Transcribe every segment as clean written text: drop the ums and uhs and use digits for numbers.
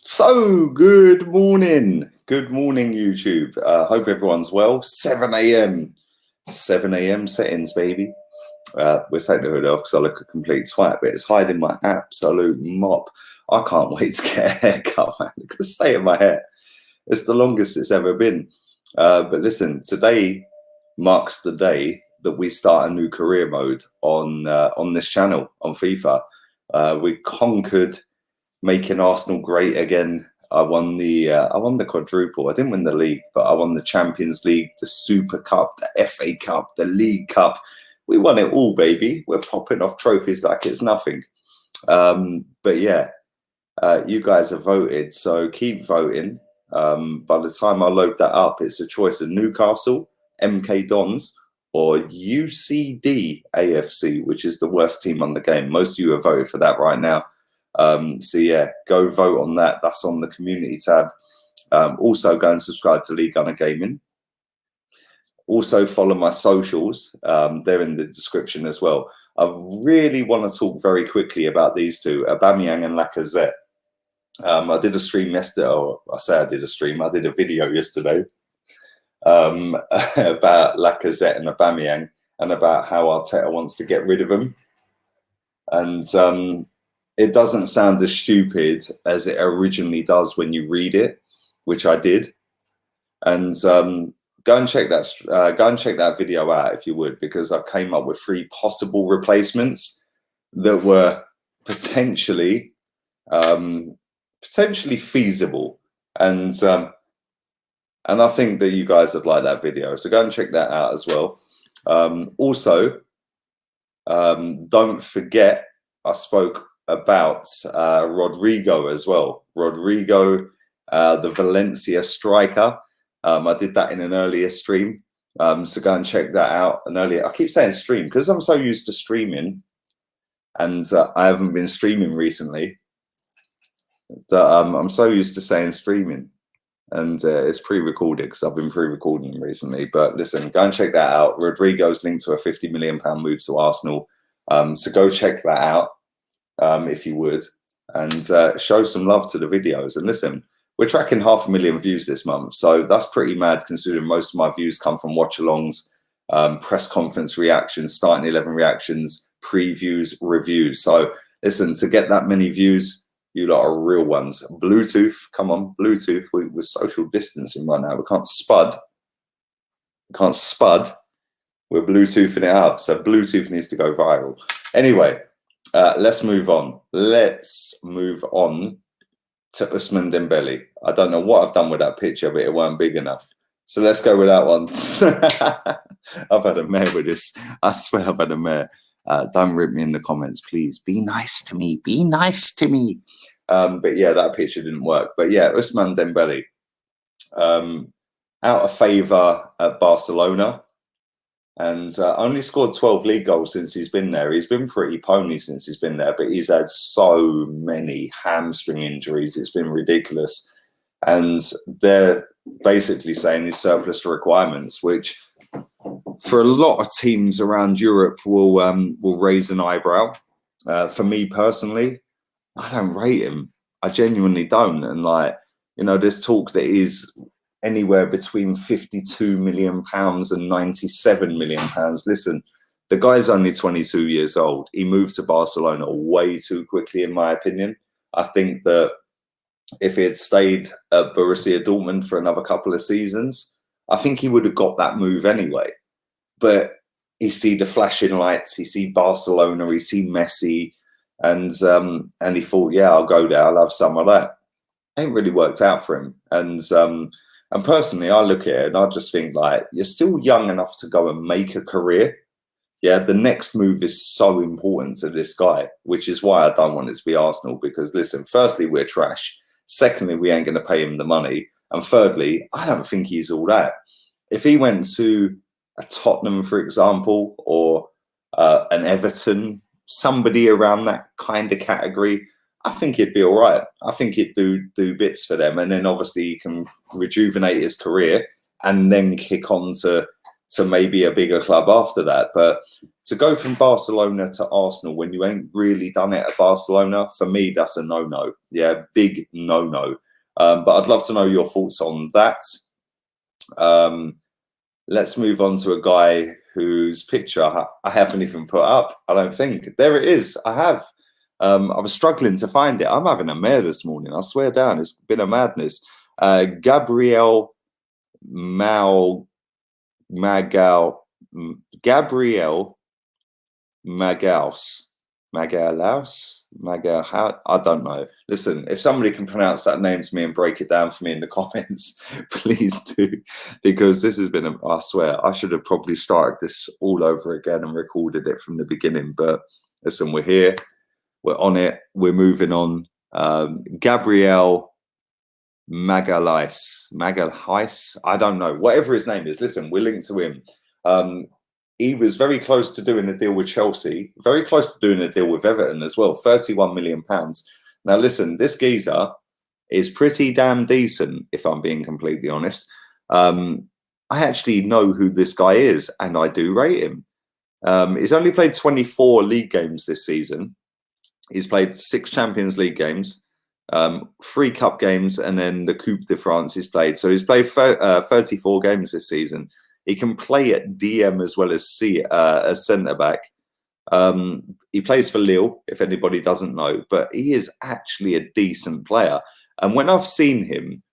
So, good morning. Good morning, YouTube. Hope everyone's well. 7 a.m. 7 a.m. settings, baby. We're taking the hood off because I look a complete twat, but it's hiding my absolute mop. I can't wait to get a haircut, man. Look at the state of my hair. It's the longest it's ever been. But listen, today marks the day that we start a new career mode on this channel, on FIFA. We conquered making Arsenal great again. I won the quadruple. I didn't win the league, but I won the Champions League, the Super Cup, the FA Cup, the League Cup. We won it all, baby. We're popping off trophies like it's nothing. But yeah, you guys have voted, so keep voting. By the time I load that up, it's a choice of Newcastle, MK Dons, or UCD AFC, which is the worst team on the game. Most of you have voted for that right now. So yeah, go vote on that. That's on the community tab. Also go and subscribe to League Gunner Gaming. Also follow my socials. They're in the description as well. I really want to talk very quickly about these two, Aubameyang and Lacazette. I did a stream yesterday, or I say I did a stream, I did a video yesterday about Lacazette and Aubameyang and about how Arteta wants to get rid of them. And it doesn't sound as stupid as it originally does when you read it, which I did. And go and check that video out if you would, because I came up with 3 possible replacements that were potentially feasible, and I think that you guys would like that video. So go and check that out as well. Also, don't forget I spoke about Rodrigo as well. Rodrigo, the Valencia striker. I did that in an earlier stream. So go and check that out. I keep saying stream because I'm so used to streaming, and I haven't been streaming recently, that I'm so used to saying streaming, and it's pre-recorded because I've been pre-recording recently. But listen, go and check that out. Rodrigo's linked to a £50 million move to Arsenal. So go check that out. If you would, and show some love to the videos. And listen, we're tracking 500,000 views this month, so that's pretty mad considering most of my views come from watch-alongs, press conference reactions, starting 11 reactions, previews, reviews. So listen, to get that many views, you lot are real ones. Bluetooth, come on, Bluetooth. We're social distancing right now. We can't spud. We're Bluetoothing it up, so Bluetooth needs to go viral. Anyway. Let's move on. Let's move on to Ousmane Dembele. I don't know what I've done with that picture, but it weren't big enough. So let's go with that one. I've had a mare with this. I swear I've had a mare. Don't rip me in the comments, please. Be nice to me. Be nice to me. But yeah, that picture didn't work. But yeah, Ousmane Dembele. Out of favour at Barcelona. And only scored 12 league goals since he's been there. He's been pretty pony since he's been there, but he's had so many hamstring injuries. It's been ridiculous. And they're basically saying he's surplus to requirements, which for a lot of teams around Europe will raise an eyebrow. For me personally, I don't rate him. I genuinely don't. And there's talk that he's anywhere between £52 million and £97 million. Listen, the guy's only 22 years old. He moved to Barcelona way too quickly, in my opinion. I think that if he had stayed at Borussia Dortmund for another couple of seasons, I think he would have got that move anyway. But he see the flashing lights, he see Barcelona, he see Messi, and he thought, yeah, I'll go there, I'll have some of that. Ain't really worked out for him. And personally, I look at it and I just think, you're still young enough to go and make a career. Yeah, the next move is so important to this guy, which is why I don't want it to be Arsenal. Because, listen, firstly, we're trash. Secondly, we ain't going to pay him the money. And thirdly, I don't think he's all that. If he went to a Tottenham, for example, or an Everton, somebody around that kind of category, I think he'd be all right. I think he'd do bits for them. And then obviously he can rejuvenate his career and then kick on to to maybe a bigger club after that. But to go from Barcelona to Arsenal when you ain't really done it at Barcelona, for me, that's a no-no. Yeah, big no-no. But I'd love to know your thoughts on that. Let's move on to a guy whose picture I haven't even put up, I don't think. There it is. I have. I was struggling to find it. I'm having a mare this morning. I swear down. It's been a madness. Gabriel Magalhaes. I don't know. Listen, if somebody can pronounce that name to me and break it down for me in the comments, please do, because this has been I swear I should have probably started this all over again and recorded it from the beginning. But listen, we're here, we're on it, we're moving on. Gabriel Magalhaes, I don't know, whatever his name is. Listen, we're linked to him. He was very close to doing a deal with Chelsea, very close to doing a deal with Everton as well, £31 million. Now, listen, this geezer is pretty damn decent, if I'm being completely honest. I actually know who this guy is, and I do rate him. He's only played 24 league games this season. He's played 6 Champions League games, 3 cup games, and then the Coupe de France he's played. So he's played 34 games this season. He can play at DM as well as as centre-back. He plays for Lille, if anybody doesn't know, but he is actually a decent player. And when I've seen him,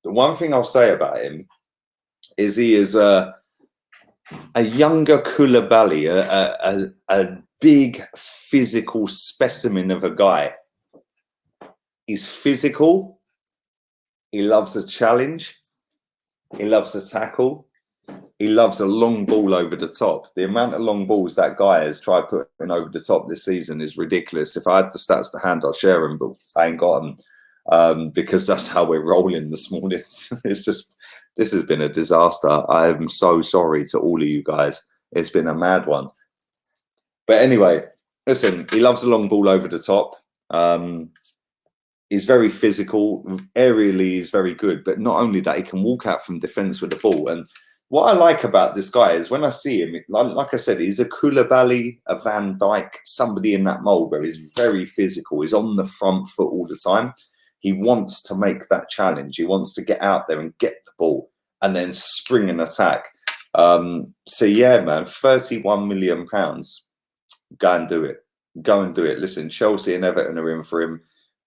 the one thing I'll say about him is he is a younger Koulibaly, a big physical specimen of a guy. He's physical. He loves a challenge. He loves a tackle. He loves a long ball over the top. The amount of long balls that guy has tried putting over the top this season is ridiculous. If I had the stats to hand, I'll share them, but I ain't got them because that's how we're rolling this morning. It's just, this has been a disaster. I am so sorry to all of you guys. It's been a mad one. But anyway, listen, he loves a long ball over the top. He's very physical. Aerially, he's very good. But not only that, he can walk out from defence with the ball. And what I like about this guy is when I see him, like I said, he's a Koulibaly, a Van Dijk, somebody in that mould where he's very physical. He's on the front foot all the time. He wants to make that challenge. He wants to get out there and get the ball and then spring an attack. So yeah, man, £31 million. Go and do it. Go and do it. Listen, Chelsea and Everton are in for him.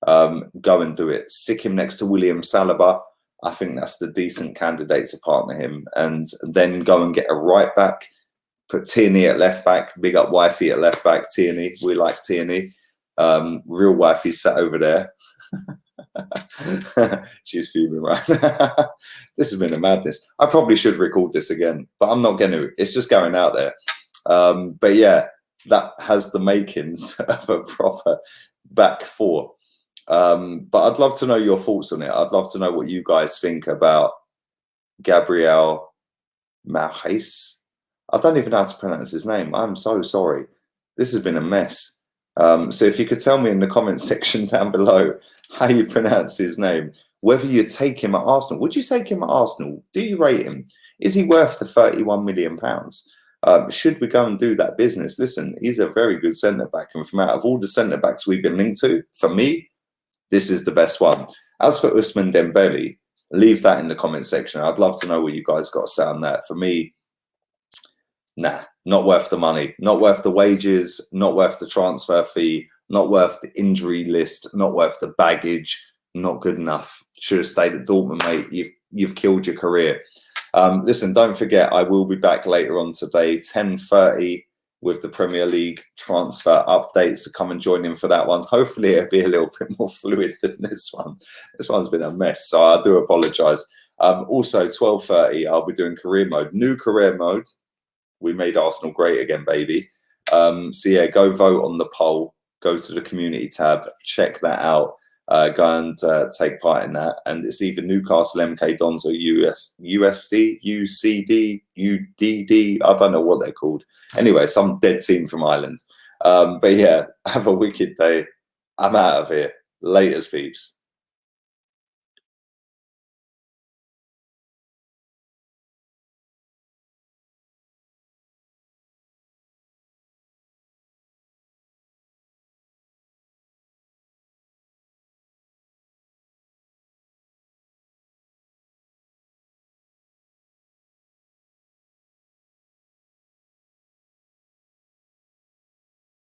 Go and do it. Stick him next to William Saliba. I think that's the decent candidate to partner him, and then go and get a right back. Put Tierney at left back. Big up wifey at left back. Tierney, we like Tierney. Real wifey sat over there. She's fuming right now. This has been a madness. I probably should record this again, but I'm not going to. It's just going out there. But yeah, that has the makings of a proper back four. But I'd love to know your thoughts on it. I'd love to know what you guys think about Gabriel Magalhaes. I don't even know how to pronounce his name. I'm so sorry. This has been a mess. So if you could tell me in the comment section down below how you pronounce his name, whether you take him at Arsenal. Would you take him at Arsenal? Do you rate him? Is he worth the £31 million? Should we go and do that business? Listen, he's a very good centre-back. And from out of all the centre-backs we've been linked to, for me, this is the best one. As for Ousmane Dembele, leave that in the comment section. I'd love to know what you guys got to say on that. For me, nah, not worth the money, not worth the wages, not worth the transfer fee, not worth the injury list, not worth the baggage, not good enough. Should have stayed at Dortmund, mate. You've killed your career. Listen, don't forget, I will be back later on today, 10:30, with the Premier League transfer updates. So come and join in for that one. Hopefully it'll be a little bit more fluid than this one. This one's been a mess, so I do apologise. Also, 12:30, I'll be doing career mode. New career mode. We made Arsenal great again, baby. So yeah, go vote on the poll. Go to the community tab. Check that out. Go and take part in that. And it's either Newcastle, MK Dons, or USD, UCD, UDD. I don't know what they're called. Anyway, some dead team from Ireland. But yeah, have a wicked day. I'm out of here. Laters, peeps.